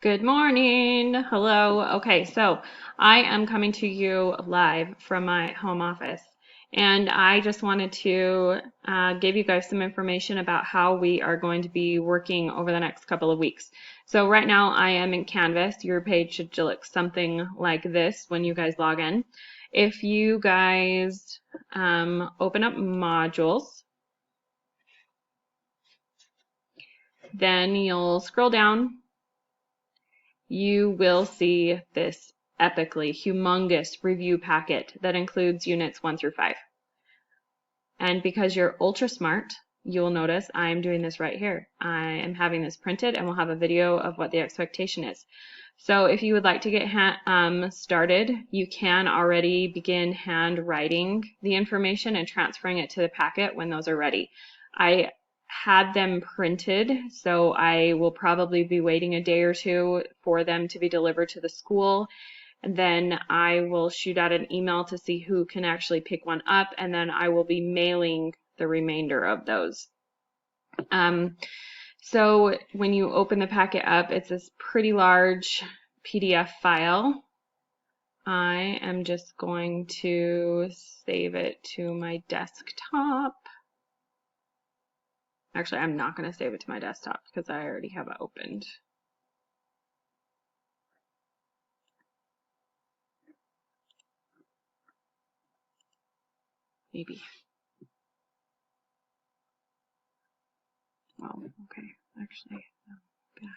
Good morning. Hello. Okay, so I am coming to you live from my home office, and I just wanted to give you guys some information about how we are going to be working over the next couple of weeks. So right now I am in Canvas. Your page should look something like this when you guys log in. If you guys open up modules, then you'll scroll down. You will see this epically humongous review packet that includes units 1 through 5. And because you're ultra smart, you'll notice I'm doing this right here. I am having this printed and we'll have a video of what the expectation is. So if you would like to get started, you can already begin handwriting the information and transferring it to the packet when those are ready. I had them printed, so I will probably be waiting a day or two for them to be delivered to the school. And then I will shoot out an email to see who can actually pick one up, and then I will be mailing the remainder of those. So when you open the packet up, it's this pretty large PDF file. I am just going to save it to my desktop. Actually, I'm not going to save it to my desktop because I already have it opened. Maybe. Well, okay. Actually, back.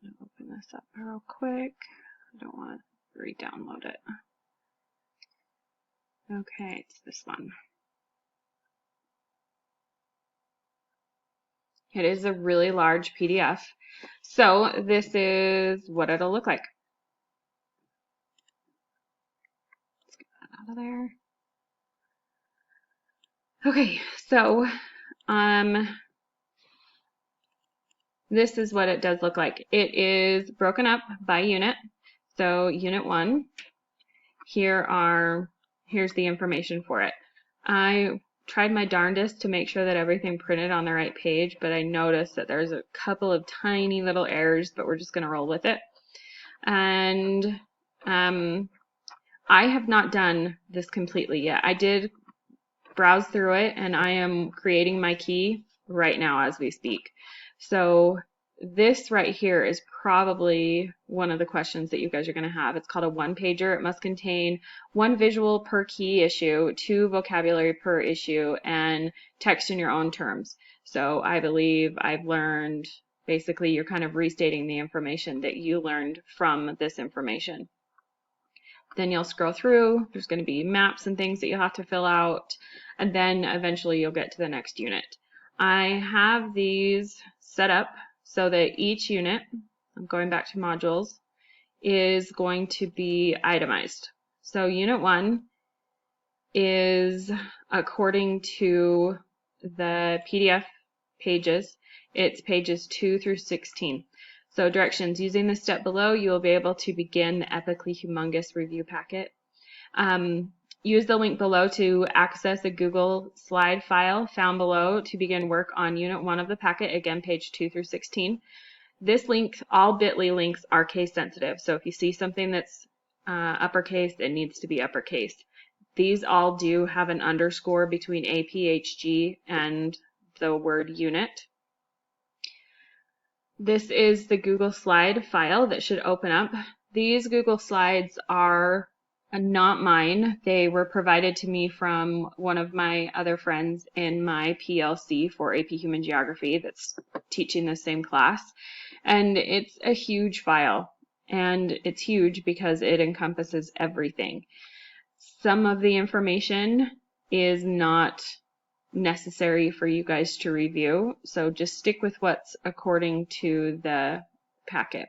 I'll open this up real quick. I don't want to re-download it. Okay, it's this one. It is a really large PDF. So this is what it'll look like. Let's get that out of there. Okay, so this is what it does look like. It is broken up by unit. So unit 1, here's the information for it. I tried my darndest to make sure that everything printed on the right page, but I noticed that there's a couple of tiny little errors, but we're just going to roll with it. And I have not done this completely yet. I did browse through it, and I am creating my key right now as we speak. So this right here is probably one of the questions that you guys are going to have. It's called a one-pager. It must contain 1 visual per key issue, 2 vocabulary per issue, and text in your own terms. So I believe I've learned, basically you're kind of restating the information that you learned from this information. Then you'll scroll through, there's going to be maps and things that you'll have to fill out, and then eventually you'll get to the next unit. I have these set up so that each unit, I'm going back to modules, is going to be itemized. So unit 1 is according to the PDF pages. It's pages 2 through 16. So directions: using the step below, you will be able to begin the Epically Humongous Review Packet. Use the link below to access a Google slide file found below to begin work on Unit 1 of the packet, again, page 2 through 16. This link, all bit.ly links are case sensitive, so if you see something that's uppercase, it needs to be uppercase. These all do have an underscore between APHG and the word unit. This is the Google slide file that should open up. These Google slides are not mine. They were provided to me from one of my other friends in my PLC for AP Human Geography that's teaching the same class. And it's a huge file. And it's huge because it encompasses everything. Some of the information is not necessary for you guys to review, so just stick with what's according to the packet.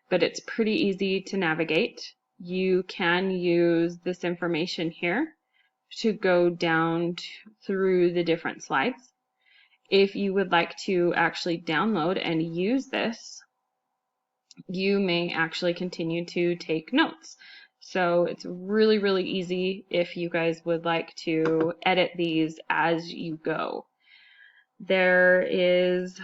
But it's pretty easy to navigate. You can use this information here to go down through the different slides. If you would like to actually download and use this, you may actually continue to take notes. So it's really, really easy if you guys would like to edit these as you go. There is,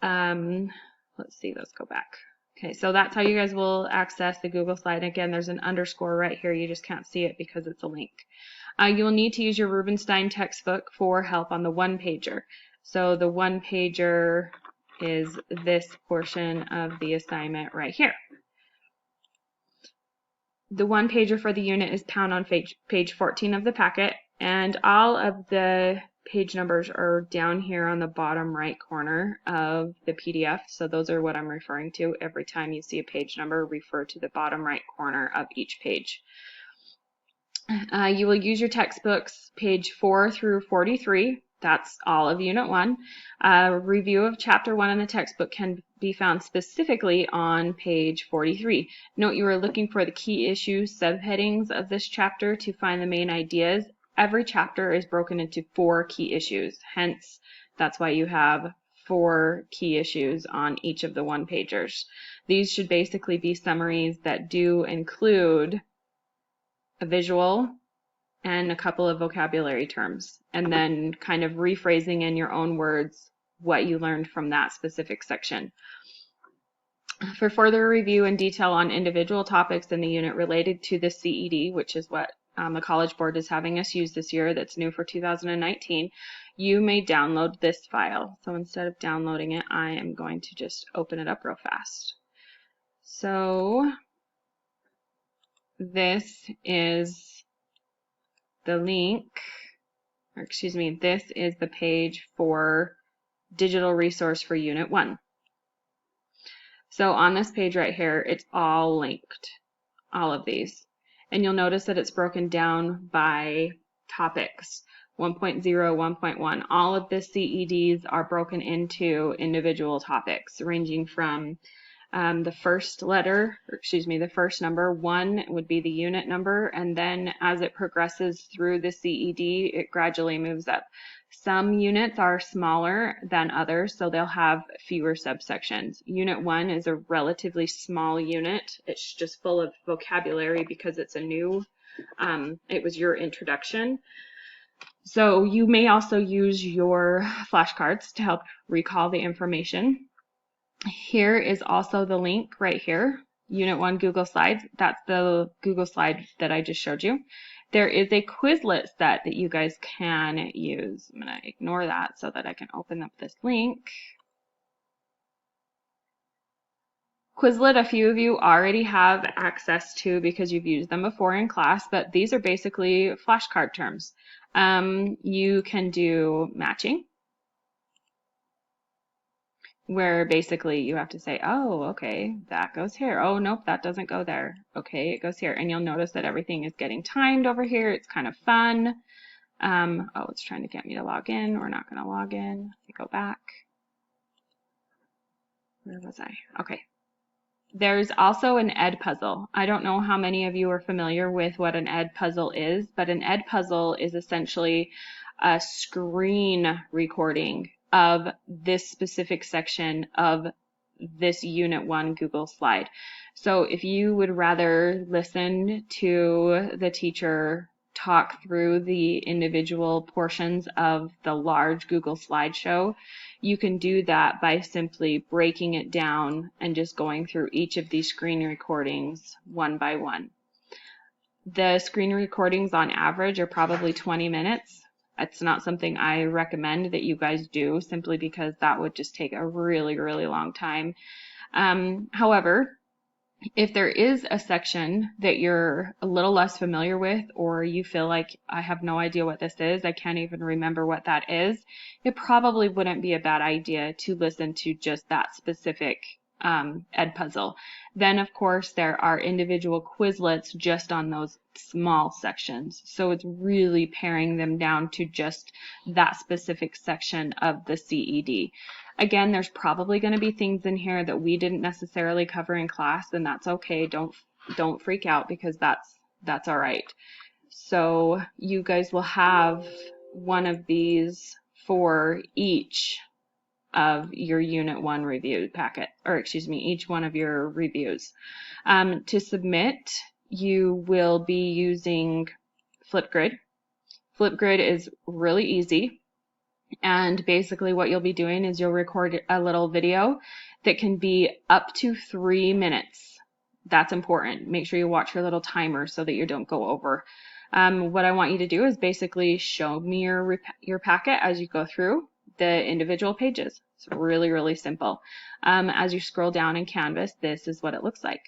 let's see, let's go back. Okay, so that's how you guys will access the Google slide. Again, there's an underscore right here. You just can't see it because it's a link. You'll need to use your Rubenstein textbook for help on the one-pager. So the one-pager is this portion of the assignment right here. The one-pager for the unit is found on page 14 of the packet, and all of the page numbers are down here on the bottom right corner of the PDF. So those are what I'm referring to. Every time you see a page number, refer to the bottom right corner of each page. You will use your textbooks page 4 through 43. That's all of Unit 1. A review of Chapter 1 in the textbook can be found specifically on page 43. Note you are looking for the key issues subheadings of this chapter to find the main ideas. Every chapter is broken into 4 key issues. Hence, that's why you have 4 key issues on each of the one-pagers. These should basically be summaries that do include a visual and a couple of vocabulary terms, and then kind of rephrasing in your own words what you learned from that specific section. For further review and detail on individual topics in the unit related to the CED, which is what the College Board is having us use this year, that's new for 2019, you may download this file. So instead of downloading it, I am going to just open it up real fast. So this is the link, or excuse me, this is the page for digital resource for Unit 1. So on this page right here, it's all linked, all of these. And you'll notice that it's broken down by topics, 1.0, 1.1. All of the CEDs are broken into individual topics, ranging from the first letter, or excuse me, the first number, 1 would be the unit number, and then as it progresses through the CED, it gradually moves up. Some units are smaller than others, so they'll have fewer subsections. Unit 1 is a relatively small unit. It's just full of vocabulary because it's a new, it was your introduction. So you may also use your flashcards to help recall the information. Here is also the link right here, Unit 1 Google Slides. That's the Google slide that I just showed you. There is a Quizlet set that you guys can use. I'm going to ignore that so that I can open up this link. Quizlet, a few of you already have access to because you've used them before in class, but these are basically flashcard terms. You can do matching, where basically you have to say, oh, okay, that goes here. Oh, nope, that doesn't go there. Okay, it goes here. And you'll notice that everything is getting timed over here. It's kind of fun. Oh, it's trying to get me to log in. We're not going to log in. Let me go back. Where was I? Okay. There's also an Ed puzzle. I don't know how many of you are familiar with what an Ed puzzle is, but an Ed puzzle is essentially a screen recording of this specific section of this Unit 1 Google slide. So if you would rather listen to the teacher talk through the individual portions of the large Google slideshow, you can do that by simply breaking it down and just going through each of these screen recordings one by one. The screen recordings on average are probably 20 minutes. It's not something I recommend that you guys do simply because that would just take a really, really long time. However, if there is a section that you're a little less familiar with, or you feel like I have no idea what this is, I can't even remember what that is, it probably wouldn't be a bad idea to listen to just that specific Ed puzzle. Then, of course, there are individual Quizlets just on those small sections. So it's really paring them down to just that specific section of the CED. Again, there's probably going to be things in here that we didn't necessarily cover in class, and that's okay. Don't freak out because that's all right. So you guys will have one of these for each of your Unit 1 review packet, or excuse me, each one of your reviews. To submit you will be using Flipgrid. Flipgrid is really easy. And basically what you'll be doing is you'll record a little video that can be up to 3 minutes. That's important. Make sure you watch your little timer so that you don't go over. What I want you to do is basically show me your packet as you go through the individual pages. It's really, really simple. As you scroll down in Canvas, this is what it looks like.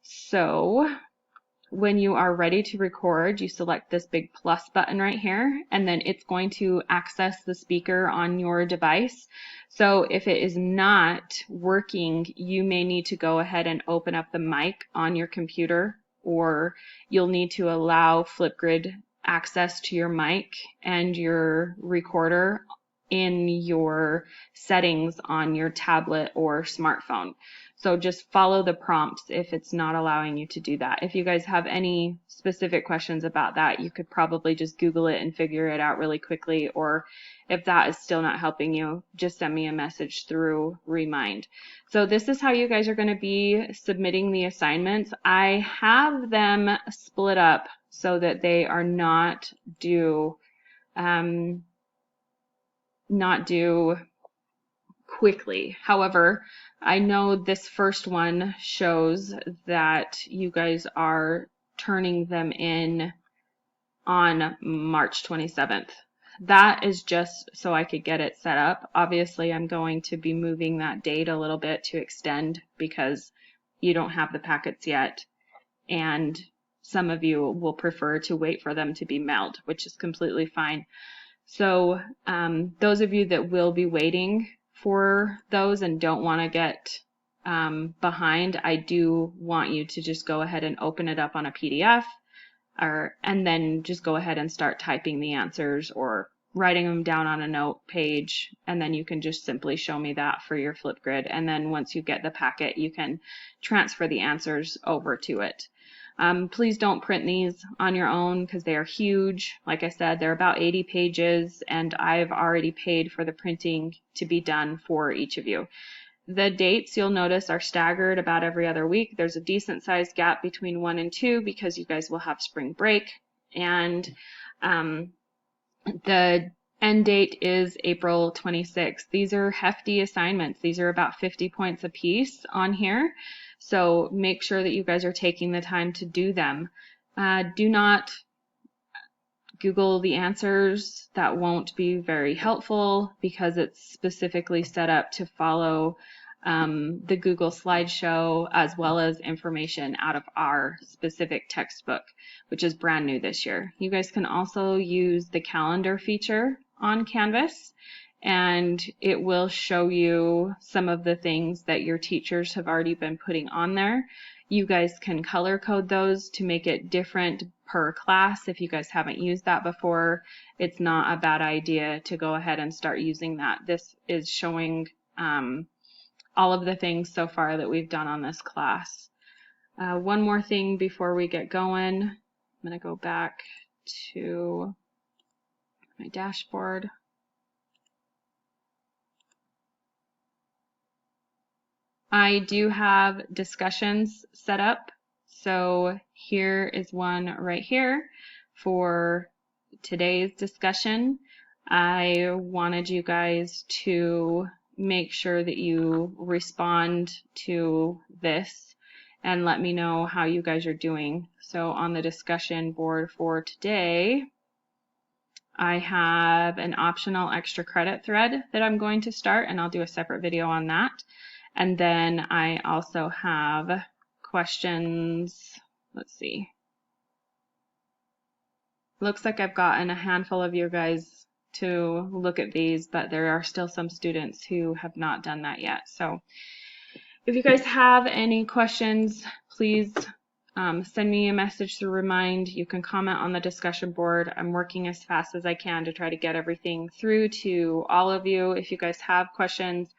So when you are ready to record, you select this big plus button right here, and then it's going to access the speaker on your device. So if it is not working, you may need to go ahead and open up the mic on your computer, or you'll need to allow Flipgrid access to your mic and your recorder in your settings on your tablet or smartphone. So just follow the prompts if it's not allowing you to do that. If you guys have any specific questions about that, you could probably just Google it and figure it out really quickly. Or if that is still not helping you, just send me a message through Remind. So this is how you guys are going to be submitting the assignments. I have them split up so that they are not due quickly. However, I know this first one shows that you guys are turning them in on March 27th. That is just so I could get it set up. Obviously, I'm going to be moving that date a little bit to extend because you don't have the packets yet, and some of you will prefer to wait for them to be mailed, which is completely fine. So those of you that will be waiting for those and don't want to get behind, I do want you to just go ahead and open it up on a PDF, and then just go ahead and start typing the answers or writing them down on a note page, and then you can just simply show me that for your Flipgrid. And then once you get the packet, you can transfer the answers over to it. Please don't print these on your own because they are huge. Like I said, they're about 80 pages, and I've already paid for the printing to be done for each of you. The dates, you'll notice, are staggered about every other week. There's a decent sized gap between 1 and 2 because you guys will have spring break. And the end date is April 26th. These are hefty assignments. These are about 50 points a piece on here. So make sure that you guys are taking the time to do them. Do not Google the answers. That won't be very helpful because it's specifically set up to follow the Google slideshow as well as information out of our specific textbook, which is brand new this year. You guys can also use the calendar feature on Canvas, and it will show you some of the things that your teachers have already been putting on there. You guys can color code those to make it different per class. If you guys haven't used that before, it's not a bad idea to go ahead and start using that. This is showing all of the things so far that we've done on this class. One more thing before we get going. I'm going to go back to my dashboard. I do have discussions set up. So here is one right here for today's discussion. I wanted you guys to make sure that you respond to this and let me know how you guys are doing. So on the discussion board for today, I have an optional extra credit thread that I'm going to start, and I'll do a separate video on that. And then I also have questions. Let's see. Looks like I've gotten a handful of you guys to look at these, but there are still some students who have not done that yet. So if you guys have any questions, please send me a message through Remind. You can comment on the discussion board. I'm working as fast as I can to try to get everything through to all of you. If you guys have questions,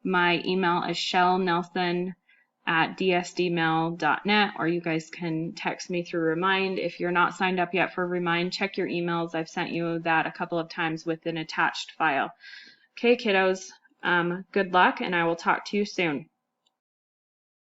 my email is shellnelson@dsdmail.net, or you guys can text me through Remind. If you're not signed up yet for Remind, check your emails. I've sent you that a couple of times with an attached file. Okay, kiddos, good luck, and I will talk to you soon.